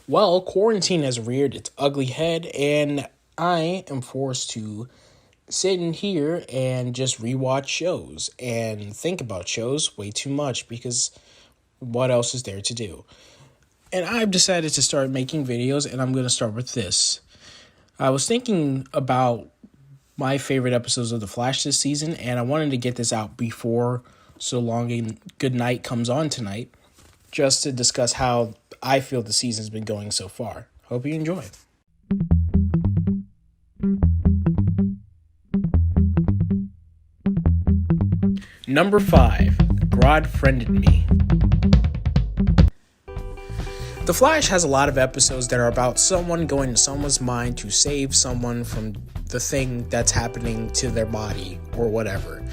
Well, quarantine has reared its ugly head, and I am forced to sit in here and just rewatch shows and think about shows way too much because what else is there to do? And I've decided to start making videos, and I'm going to start with this. I was thinking about my favorite episodes of The Flash this season, and I wanted to get this out before So Long and Good Night comes on tonight, just to discuss how I feel the season's been going so far. Hope you enjoy. Number 5, Grodd Friended Me. The Flash has a lot of episodes that are about someone going to someone's mind to save someone from the thing that's happening to their body or whatever.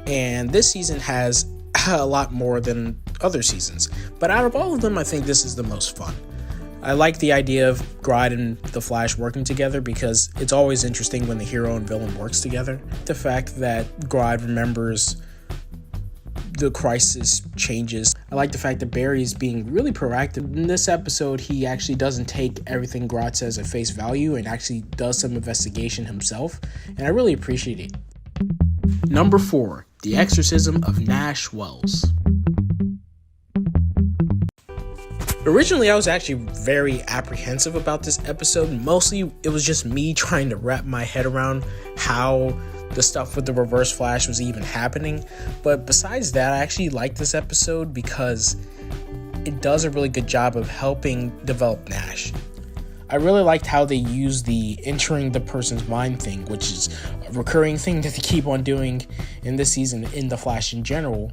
And this season has a lot more than other seasons. But out of all of them, I think this is the most fun. I like the idea of Grodd and the Flash working together because it's always interesting when the hero and villain works together. The fact that Grodd remembers the crisis changes. I like the fact that Barry is being really proactive. In this episode, he actually doesn't take everything Grodd says at face value and actually does some investigation himself, and I really appreciate it. Number 4, The Exorcism of Nash Wells. Originally, I was actually very apprehensive about this episode. Mostly, it was just me trying to wrap my head around how the stuff with the Reverse Flash was even happening. But besides that, I actually like this episode because it does a really good job of helping develop Nash. I really liked how they used the entering the person's mind thing, which is a recurring thing that they keep on doing in this season in The Flash in general.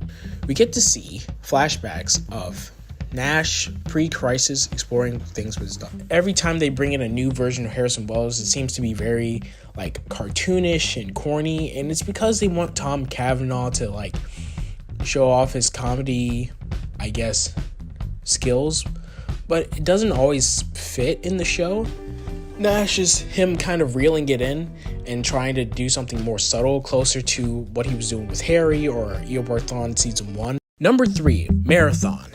We get to see flashbacks of Nash pre-crisis exploring things with his daughter. Every time they bring in a new version of Harrison Wells, it seems to be very cartoonish and corny, and it's because they want Tom Cavanaugh to show off his comedy, I guess, skills, but it doesn't always fit in the show. Nash is him kind of reeling it in and trying to do something more subtle, closer to what he was doing with Harry or Eobard Thawne season 1. Number 3, Marathon.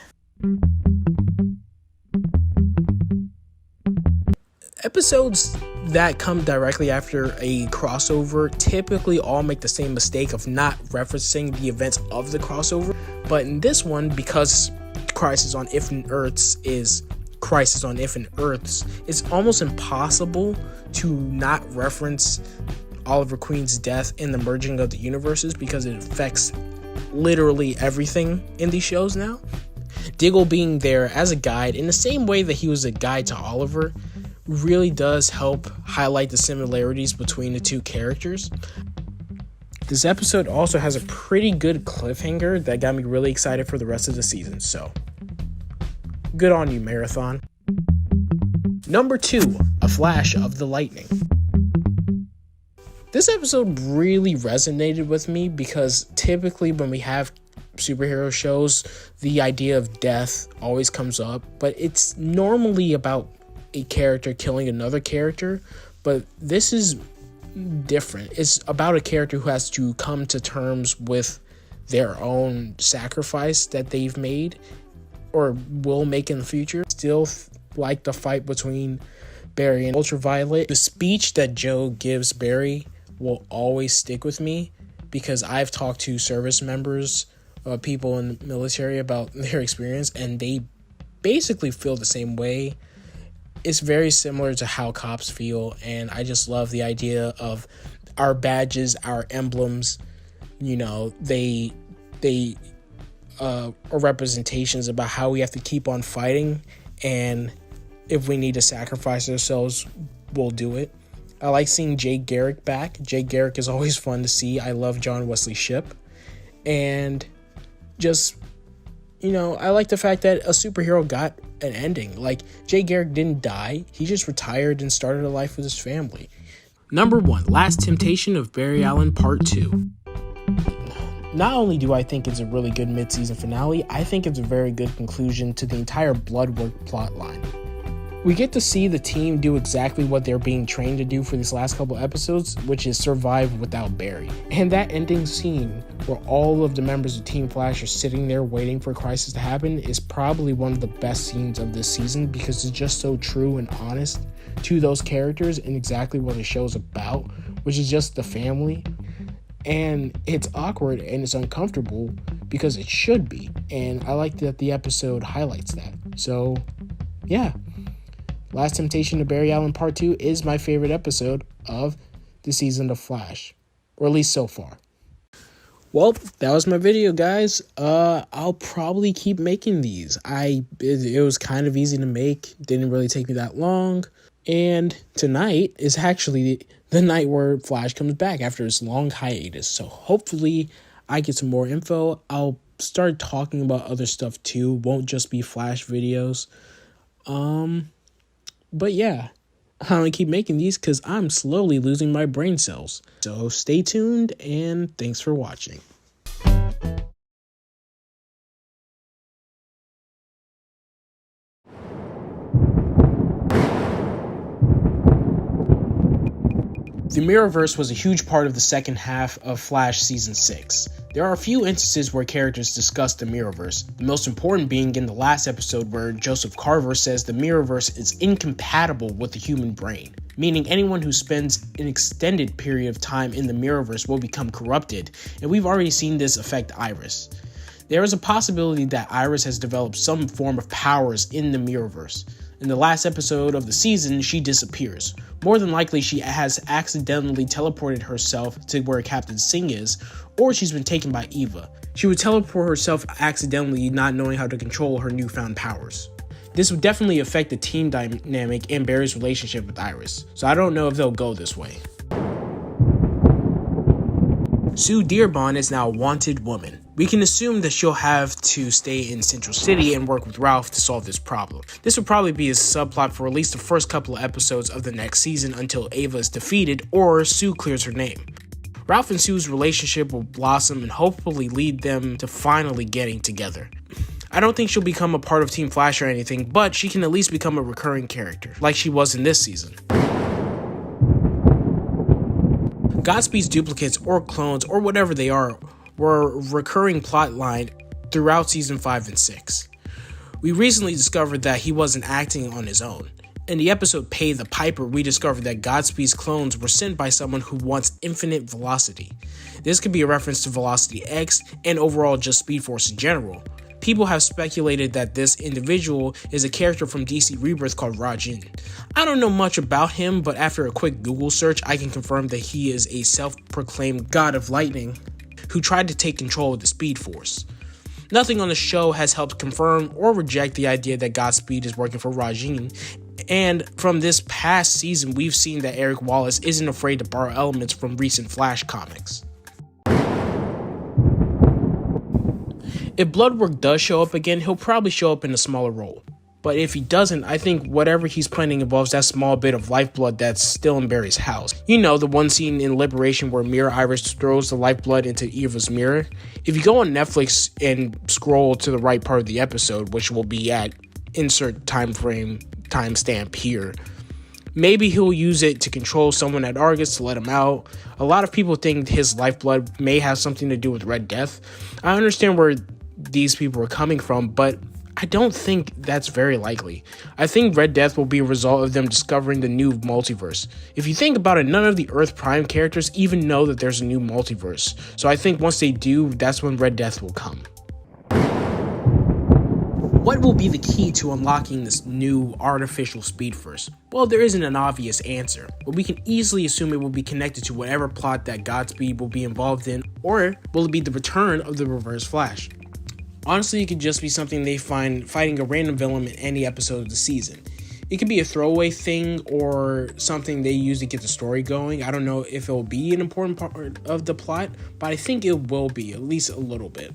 Episodes that come directly after a crossover typically all make the same mistake of not referencing the events of the crossover. But in this one, because Crisis on Infinite Earths is Crisis on Infinite Earths, it's almost impossible to not reference Oliver Queen's death in the merging of the universes because it affects literally everything in these shows now. Diggle being there as a guide in the same way that he was a guide to Oliver really does help highlight the similarities between the two characters. This episode also has a pretty good cliffhanger that got me really excited for the rest of the season, so good on you, Marathon. Number 2, A Flash of the Lightning. This episode really resonated with me because typically when we have superhero shows, the idea of death always comes up, but it's normally about a character killing another character, but this is different. It's about a character who has to come to terms with their own sacrifice that they've made or will make in the future. Still like the fight between Barry and Ultraviolet. The speech that Joe gives Barry will always stick with me because I've talked to service members, people in the military about their experience, and they basically feel the same way. It's very similar to how cops feel, and I just love the idea of our badges, our emblems, they are representations about how we have to keep on fighting, and if we need to sacrifice ourselves, we'll do it. I like seeing Jay Garrick back. Jay Garrick is always fun to see. I love John Wesley Shipp, and just, I like the fact that a superhero got an ending. Jay Garrick didn't die. He just retired and started a life with his family. Number 1, Last Temptation of Barry Allen Part 2. Not only do I think it's a really good mid-season finale, I think it's a very good conclusion to the entire Bloodwork plotline. We get to see the team do exactly what they're being trained to do for these last couple episodes, which is survive without Barry. And that ending scene where all of the members of Team Flash are sitting there waiting for a crisis to happen is probably one of the best scenes of this season, because it's just so true and honest to those characters and exactly what the show's about, which is just the family. And it's awkward and it's uncomfortable because it should be. And I like that the episode highlights that. So, yeah. Last Temptation of Barry Allen Part 2 is my favorite episode of the season of Flash. Or at least so far. Well, that was my video, guys. I'll probably keep making these. It was kind of easy to make. Didn't really take me that long. And tonight is actually the night where Flash comes back after this long hiatus. So hopefully I get some more info. I'll start talking about other stuff too. Won't just be Flash videos. But yeah, I'm going to keep making these because I'm slowly losing my brain cells. So stay tuned and thanks for watching. The Mirrorverse was a huge part of the second half of Flash Season 6. There are a few instances where characters discuss the Mirrorverse, the most important being in the last episode where Joseph Carver says the Mirrorverse is incompatible with the human brain, meaning anyone who spends an extended period of time in the Mirrorverse will become corrupted, and we've already seen this affect Iris. There is a possibility that Iris has developed some form of powers in the Mirrorverse. In the last episode of the season, she disappears. More than likely, she has accidentally teleported herself to where Captain Singh is, or she's been taken by Eva. She would teleport herself accidentally, not knowing how to control her newfound powers. This would definitely affect the team dynamic and Barry's relationship with Iris, so I don't know if they'll go this way. Sue Dearborn is now a wanted woman. We can assume that she'll have to stay in Central City and work with Ralph to solve this problem. This will probably be a subplot for at least the first couple of episodes of the next season until Ava is defeated or Sue clears her name. Ralph and Sue's relationship will blossom and hopefully lead them to finally getting together. I don't think she'll become a part of Team Flash or anything, but she can at least become a recurring character, like she was in this season. Godspeed's duplicates or clones or whatever they are were a recurring plotline throughout season 5 and 6. We recently discovered that he wasn't acting on his own. In the episode Pay the Piper, we discovered that Godspeed's clones were sent by someone who wants infinite velocity. This could be a reference to Velocity X and overall just Speed Force in general. People have speculated that this individual is a character from DC Rebirth called Rajin. I don't know much about him, but after a quick Google search, I can confirm that he is a self-proclaimed god of lightning who tried to take control of the Speed Force. Nothing on the show has helped confirm or reject the idea that Godspeed is working for Rajin, and from this past season, we've seen that Eric Wallace isn't afraid to borrow elements from recent Flash comics. If Bloodwork does show up again, he'll probably show up in a smaller role. But if he doesn't, I think whatever he's planning involves that small bit of lifeblood that's still in Barry's house. You know, the one scene in Liberation where Mirror Iris throws the lifeblood into Eva's mirror. If you go on Netflix and scroll to the right part of the episode, which will be at insert timestamp here, maybe he'll use it to control someone at Argus to let him out. A lot of people think his lifeblood may have something to do with Red Death. I understand where these people are coming from, but I don't think that's very likely. I think Red Death will be a result of them discovering the new multiverse. If you think about it, none of the Earth Prime characters even know that there's a new multiverse. So I think once they do, that's when Red Death will come. What will be the key to unlocking this new artificial Speed Force? Well, there isn't an obvious answer, but we can easily assume it will be connected to whatever plot that Godspeed will be involved in, or will it be the return of the Reverse Flash? Honestly, it could just be something they find fighting a random villain in any episode of the season. It could be a throwaway thing or something they use to get the story going. I don't know if it will be an important part of the plot, but I think it will be, at least a little bit.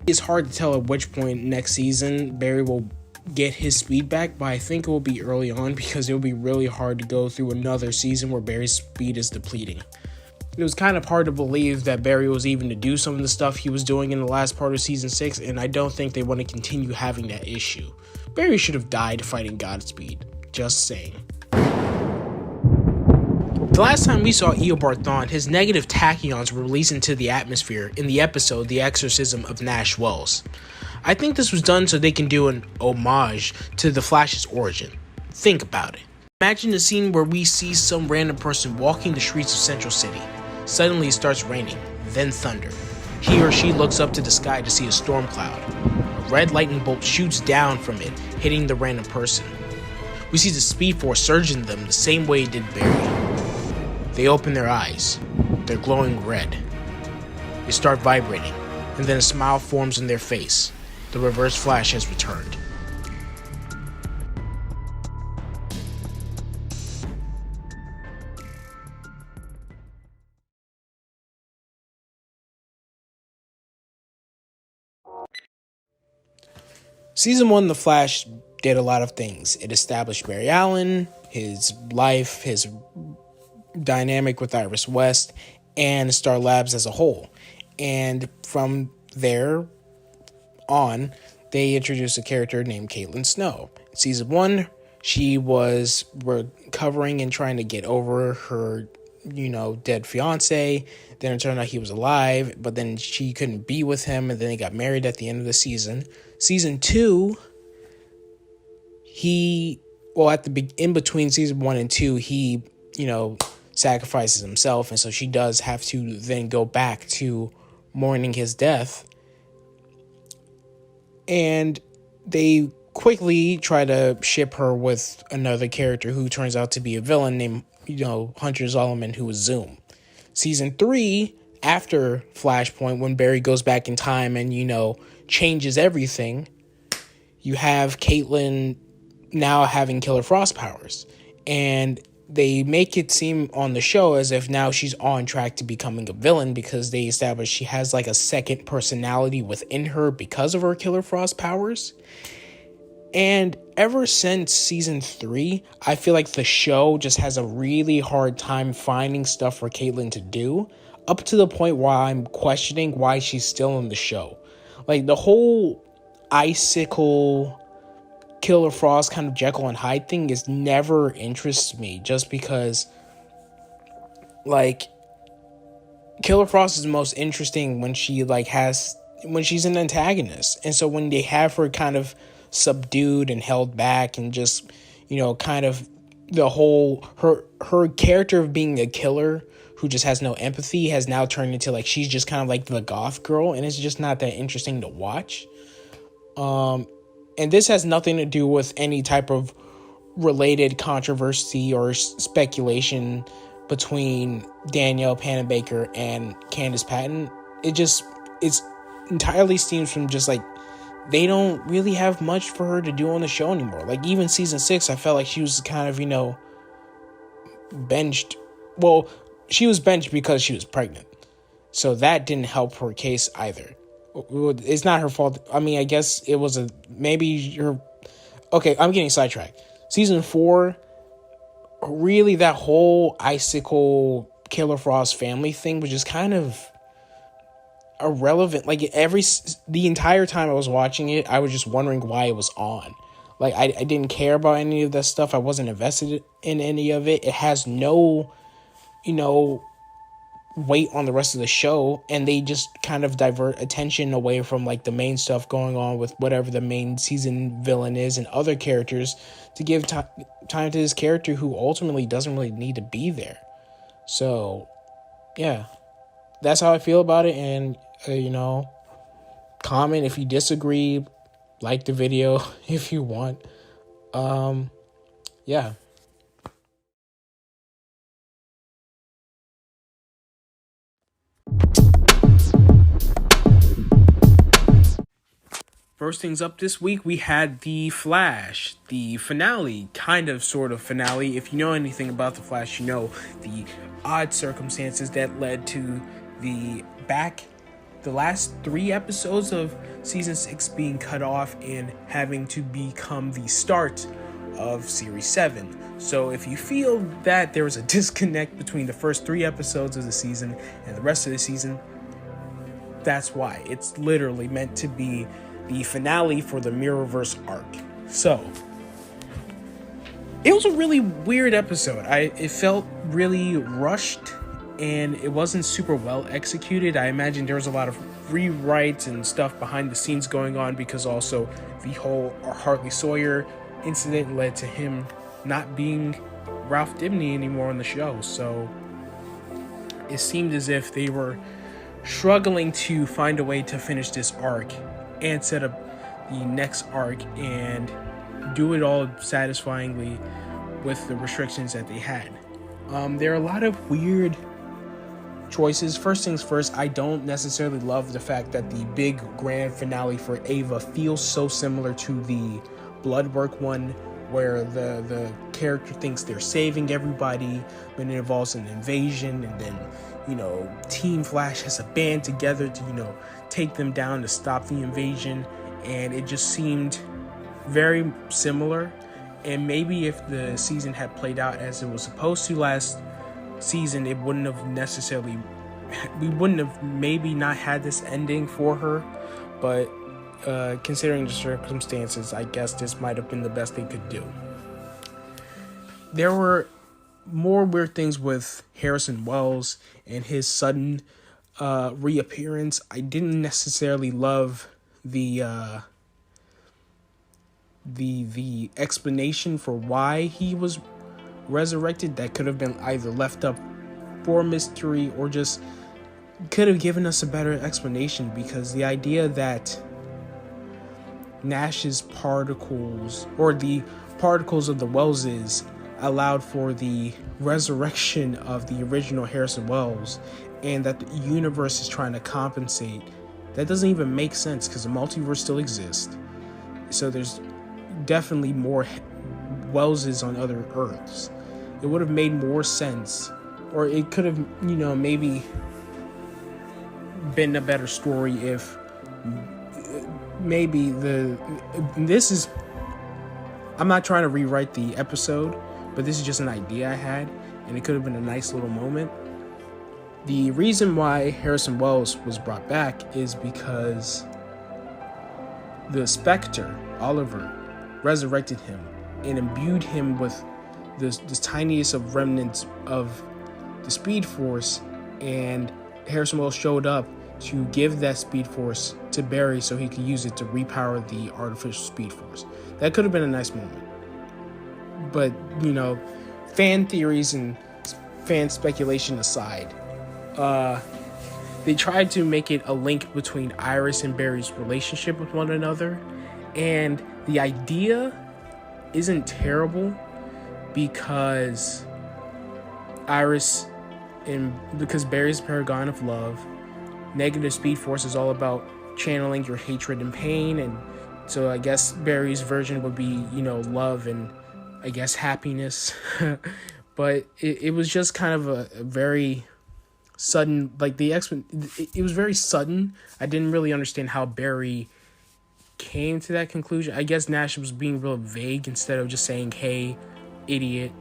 It's hard to tell at which point next season Barry will get his speed back, but I think it will be early on because it will be really hard to go through another season where Barry's speed is depleting. It was kind of hard to believe that Barry was even to do some of the stuff he was doing in the last part of season 6, and I don't think they want to continue having that issue. Barry should have died fighting Godspeed. Just saying. The last time we saw Eobard Thawne, his negative tachyons were released into the atmosphere in the episode The Exorcism of Nash Wells. I think this was done so they can do an homage to the Flash's origin. Think about it. Imagine a scene where we see some random person walking the streets of Central City. Suddenly it starts raining, then thunder. He or she looks up to the sky to see a storm cloud. A red lightning bolt shoots down from it, hitting the random person. We see the Speed Force surge in them the same way it did Barry. They open their eyes. They're glowing red. They start vibrating, and then a smile forms on their face. The Reverse Flash has returned. Season 1, The Flash did a lot of things. It established Barry Allen, his life, his dynamic with Iris West, and Star Labs as a whole. And from there on, they introduced a character named Caitlin Snow. In Season 1, she was recovering and trying to get over her, dead fiance. Then it turned out he was alive, but then she couldn't be with him, and then they got married at the end of the season. Season 2, in between Season 1 and 2, he, sacrifices himself, and so she does have to then go back to mourning his death. And they quickly try to ship her with another character who turns out to be a villain named, Hunter Zolomon, who was Zoom. Season 3, after Flashpoint, when Barry goes back in time and, changes everything, you have Caitlin now having Killer Frost powers. And they make it seem on the show as if now she's on track to becoming a villain because they establish she has like a second personality within her because of her Killer Frost powers. And ever since Season 3, I feel like the show just has a really hard time finding stuff for Caitlin to do, up to the point where I'm questioning why she's still in the show. Like, the whole Icicle Killer Frost kind of Jekyll and Hyde thing is never interests me, just because, like, Killer Frost is the most interesting when she when she's an antagonist. And so when they have her kind of subdued and held back and just, kind of the whole, her character of being a killer who just has no empathy has now turned into like, she's just kind of like the goth girl, and it's just not that interesting to watch. And this has nothing to do with any type of related controversy or speculation between Danielle Panabaker and Candice Patton. It's entirely stems from just like, they don't really have much for her to do on the show anymore. Like, even Season 6, I felt like she was kind of, benched. Well, she was benched because she was pregnant. So that didn't help her case either. It's not her fault. I mean, I guess it was okay, I'm getting sidetracked. Season 4, really that whole Icicle Killer Frost family thing was just kind of irrelevant. Like, the entire time I was watching it, I was just wondering why it was on. Like, I didn't care about any of that stuff. I wasn't invested in any of it. It has no, weight on the rest of the show, and they just kind of divert attention away from like the main stuff going on with whatever the main season villain is and other characters to give time to this character who ultimately doesn't really need to be there. So yeah, that's how I feel about it. And comment if you disagree, like the video if you want. Yeah. First things up this week, we had The Flash, the finale, sort of finale. If you know anything about The Flash, you know the odd circumstances that led to the last 3 episodes of Season 6 being cut off and having to become the start of Series 7. So if you feel that there was a disconnect between the first 3 episodes of the season and the rest of the season, that's why. It's literally meant to be the finale for the Mirrorverse arc. So, It was a really weird episode. It felt really rushed, and it wasn't super well executed. I imagine there was a lot of rewrites and stuff behind the scenes going on, because also the whole Hartley Sawyer incident led to him not being Ralph Dibny anymore on the show. So it seemed as if they were struggling to find a way to finish this arc and set up the next arc and do it all satisfyingly with the restrictions that they had. There are a lot of weird choices. First things first, I don't necessarily love the fact that the big grand finale for Ava feels so similar to the Bloodwork one, where the character thinks they're saving everybody, but it involves an invasion, and then, Team Flash has to band together to, take them down to stop the invasion, and it just seemed very similar. And maybe if the season had played out as it was supposed to last season, it wouldn't have necessarily, we wouldn't have maybe not had this ending for her, but considering the circumstances, I guess this might have been the best they could do. There were more weird things with Harrison Wells and his sudden reappearance. I didn't necessarily love the explanation for why he was resurrected. That could have been either left up for mystery or just could have given us a better explanation, because the idea that Nash's particles, or the particles of the Welleses, allowed for the resurrection of the original Harrison Wells, and that the universe is trying to compensate, that doesn't even make sense, because the multiverse still exists. So there's definitely more Welleses on other Earths. It would have made more sense, or it could have, maybe been a better story if maybe I'm not trying to rewrite the episode, but this is just an idea I had, and it could have been a nice little moment. The reason why Harrison Wells was brought back is because the Spectre, Oliver, resurrected him and imbued him with this tiniest of remnants of the Speed Force, and Harrison Wells showed up to give that Speed Force to Barry so he could use it to repower the artificial Speed Force. That could have been a nice moment. But, fan theories and fan speculation aside, they tried to make it a link between Iris and Barry's relationship with one another, and the idea isn't terrible, because because Barry's a paragon of love. Negative Speed Force is all about channeling your hatred and pain, and so I guess Barry's version would be, love and I guess happiness. But it was just kind of a very sudden, it was very sudden. I didn't really understand how Barry came to that conclusion. I guess Nash was being real vague instead of just saying, "Hey, idiot,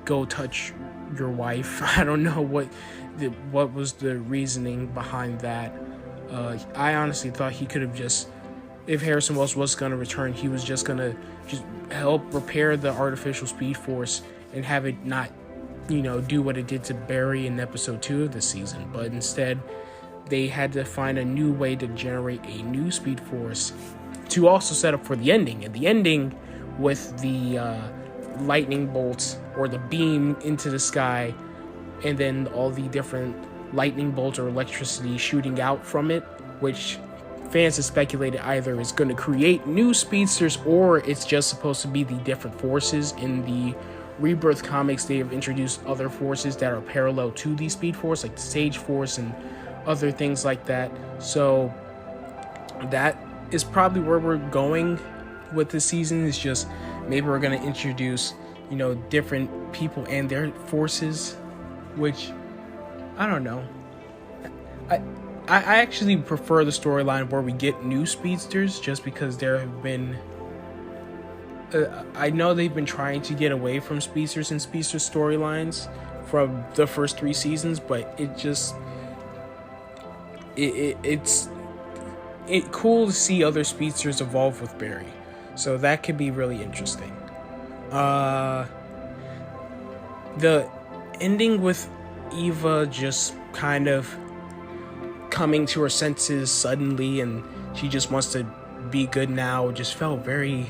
go touch your wife." I don't know what was the reasoning behind that. I honestly thought he could have just, if Harrison Wells was going to return, he was just going to just help repair the artificial Speed Force and have it not, do what it did to Barry in episode 2 of the season. But instead, they had to find a new way to generate a new Speed Force to also set up for the ending. And the ending with the lightning bolts, or the beam into the sky, and then all the different lightning bolts or electricity shooting out from it, which fans have speculated either is going to create new speedsters, or it's just supposed to be the different forces. In the Rebirth comics, they have introduced other forces that are parallel to the Speed Force, like the Sage Force and other things like that. So that is probably where we're going with this season. Is just maybe we're going to introduce, different people and their forces, which I don't know. I actually prefer the storyline where we get new speedsters, just because there have been I know they've been trying to get away from speedsters and speedster storylines from the first 3 seasons, but it's cool to see other speedsters evolve with Barry, so that could be really interesting. The ending with Eva just kind of coming to her senses suddenly, and she just wants to be good now, just felt very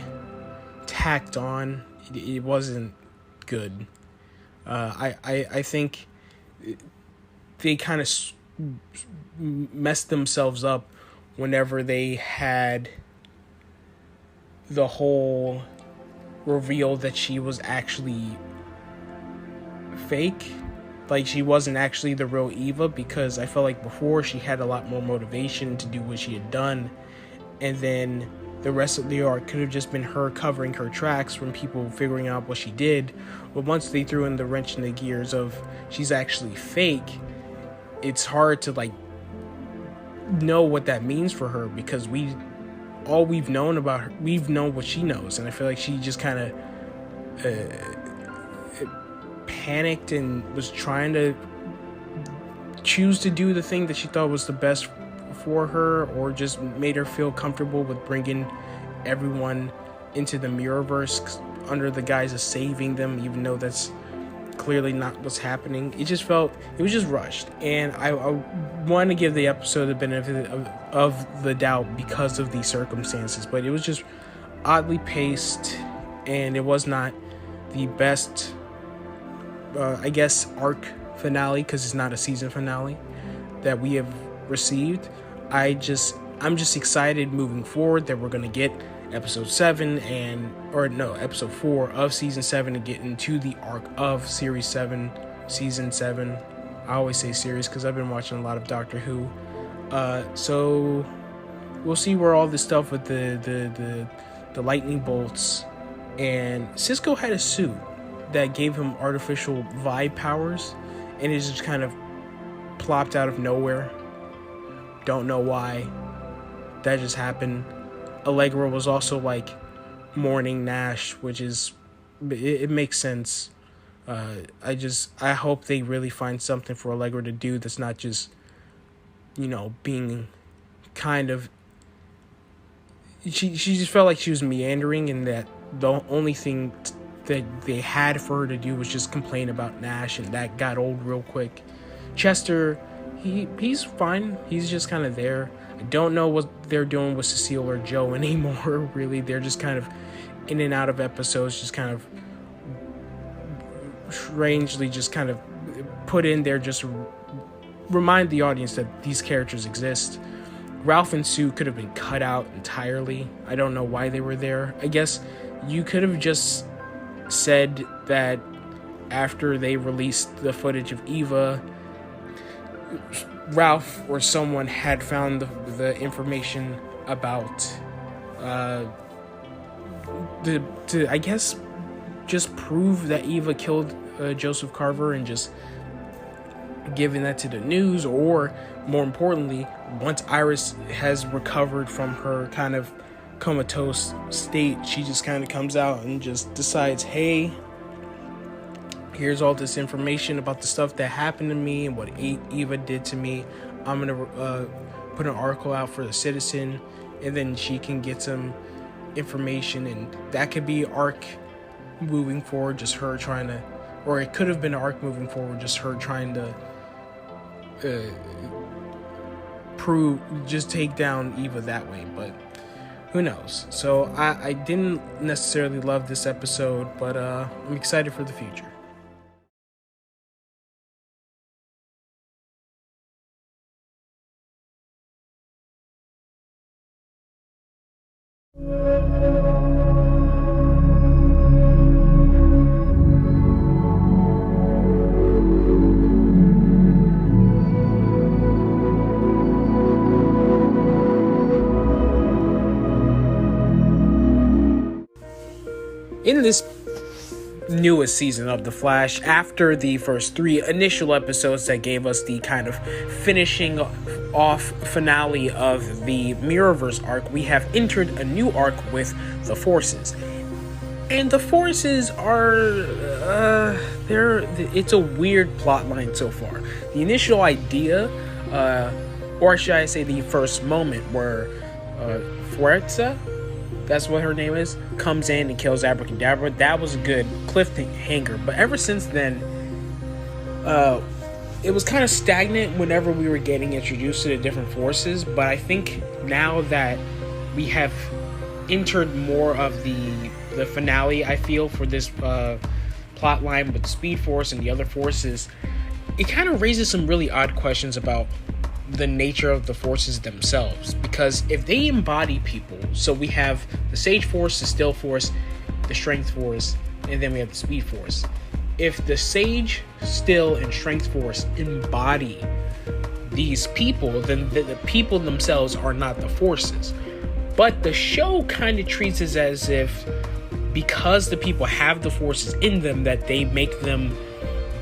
tacked on. It wasn't good. I think they kind of messed themselves up whenever they had the whole reveal that she was actually fake. Like, she wasn't actually the real Eva, because I felt like before she had a lot more motivation to do what she had done, and then the rest of the arc could have just been her covering her tracks from people figuring out what she did. But once they threw in the wrench in the gears of she's actually fake, it's hard to like know what that means for her, because we've known about her, we've known what she knows, and I feel like she just kind of panicked and was trying to choose to do the thing that she thought was the best for her, or just made her feel comfortable with bringing everyone into the Mirrorverse under the guise of saving them, even though that's clearly not what's happening. It just felt, it was just rushed, and I want to give the episode the benefit of the doubt because of these circumstances, but it was just oddly paced, and it was not the best I guess arc finale, because it's not a season finale that we have received. I'm just excited moving forward that we're gonna get episode 4 of season 7 to get into the arc of series 7, season 7. I always say series because I've been watching a lot of Doctor Who. So we'll see where all this stuff with the lightning bolts, and Cisco had a suit that gave him artificial vibe powers, and it just kind of plopped out of nowhere. Don't know why. That just happened. Allegra was also like mourning Nash, which is, it makes sense. I hope they really find something for Allegra to do that's not just, being kind of, she just felt like she was meandering, and that the only thing that they had for her to do was just complain about Nash, and that got old real quick. Chester, he's fine. He's just kind of there. I don't know what they're doing with Cecile or Joe anymore, really. They're just kind of in and out of episodes, just kind of strangely just kind of put in there just to remind the audience that these characters exist. Ralph and Sue could have been cut out entirely. I don't know why they were there. I guess you could have just said that after they released the footage of Eva, Ralph or someone had found the information about to I guess just prove that Eva killed Joseph Carver, and just giving that to the news. Or more importantly, once Iris has recovered from her kind of comatose state, she just kind of comes out and just decides, hey, here's all this information about the stuff that happened to me and what Eva did to me. I'm gonna put an article out for the Citizen, and then she can get some information, and that could be arc moving forward, just her trying to, or it could have been an arc moving forward, just her trying to just take down Eva that way. But who knows? So I didn't necessarily love this episode, but I'm excited for the future. In this newest season of The Flash, after the first 3 initial episodes that gave us the kind of finishing off finale of the Mirrorverse arc, we have entered a new arc with the Forces. And the Forces are, it's a weird plot line so far. The initial idea, or should I say the first moment, where Fuerza, that's what her name is, comes in and kills Abracadabra, that was a good cliffhanger. But ever since then, It was kind of stagnant whenever we were getting introduced to the different forces, but I think now that we have entered more of the finale, I feel, for this plot line with the Speed Force and the other forces, it kind of raises some really odd questions about the nature of the forces themselves. Because if they embody people, so we have the Sage Force, the Still Force, the Strength Force, and then we have the Speed Force. If the Sage, Still, and Strength Force embody these people, then the people themselves are not the forces. But the show kind of treats it as if, because the people have the forces in them, that they make them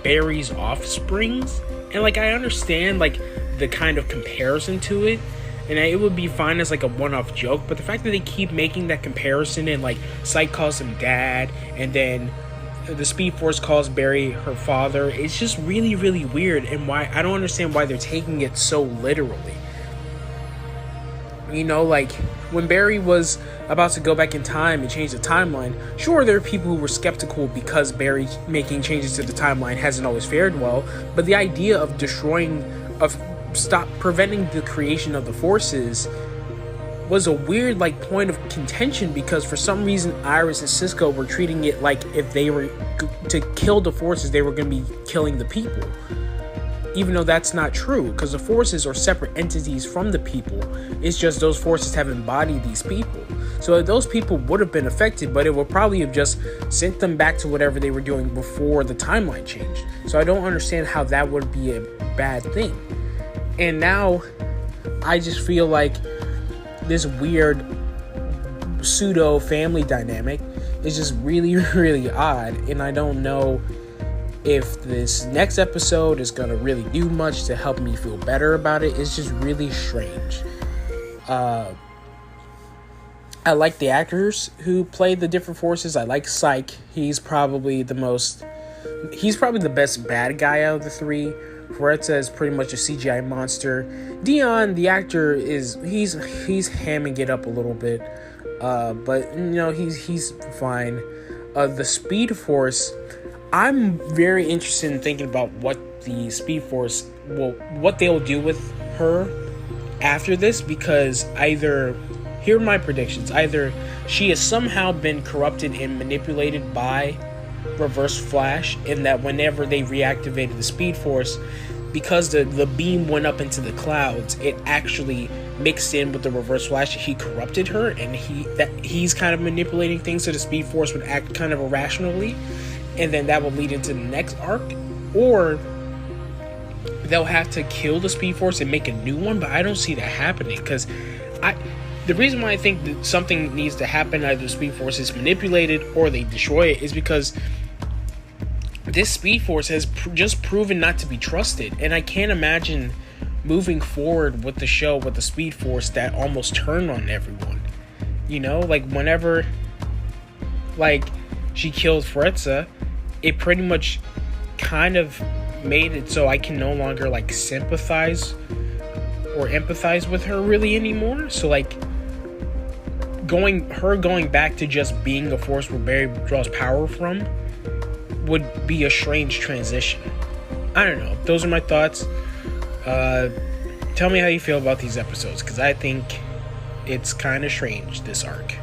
Barry's offsprings. And like, I understand like the kind of comparison to it, and it would be fine as like a one-off joke, but the fact that they keep making that comparison, and like Psyche calls him dad, and then the Speed Force calls Barry her father, it's just really, really weird. And why, I don't understand why they're taking it so literally. You know, like when Barry was about to go back in time and change the timeline, sure, there are people who were skeptical because Barry making changes to the timeline hasn't always fared well, but the idea of preventing the creation of the forces was a weird like point of contention, because for some reason Iris and Cisco were treating it like if they were to kill the forces, they were going to be killing the people, even though that's not true, because the forces are separate entities from the people. It's just those forces have embodied these people, so those people would have been affected, but it would probably have just sent them back to whatever they were doing before the timeline changed. So I don't understand how that would be a bad thing. And now I just feel like this weird pseudo family dynamic is just really, really odd, and I don't know if this next episode is gonna really do much to help me feel better about it. It's just really strange. I like the actors who play the different forces. I like Psyche. He's probably the best bad guy out of the three. Fuerza is pretty much a CGI monster. Dion, the actor, he's hamming it up a little bit, but you know, he's fine. The Speed Force, I'm very interested in thinking about what the Speed Force what they'll do with her after this, because here are my predictions. Either she has somehow been corrupted and manipulated by Reverse Flash, in that whenever they reactivated the Speed Force, because the beam went up into the clouds, it actually mixed in with the Reverse Flash. He corrupted her, and he's kind of manipulating things so the Speed Force would act kind of irrationally, and then that will lead into the next arc. Or they'll have to kill the Speed Force and make a new one, but I don't see that happening, because the reason why I think that something needs to happen, either the Speed Force is manipulated or they destroy it, is because this Speed Force has just proven not to be trusted. And I can't imagine moving forward with the show with the Speed Force that almost turned on everyone. You know, like whenever like she killed Fuerza, it pretty much kind of made it so I can no longer like sympathize or empathize with her really anymore. So like going back to just being a force where Barry draws power from would be a strange transition. I don't know. Those are my thoughts. Tell me how you feel about these episodes, because I think it's kind of strange, this arc.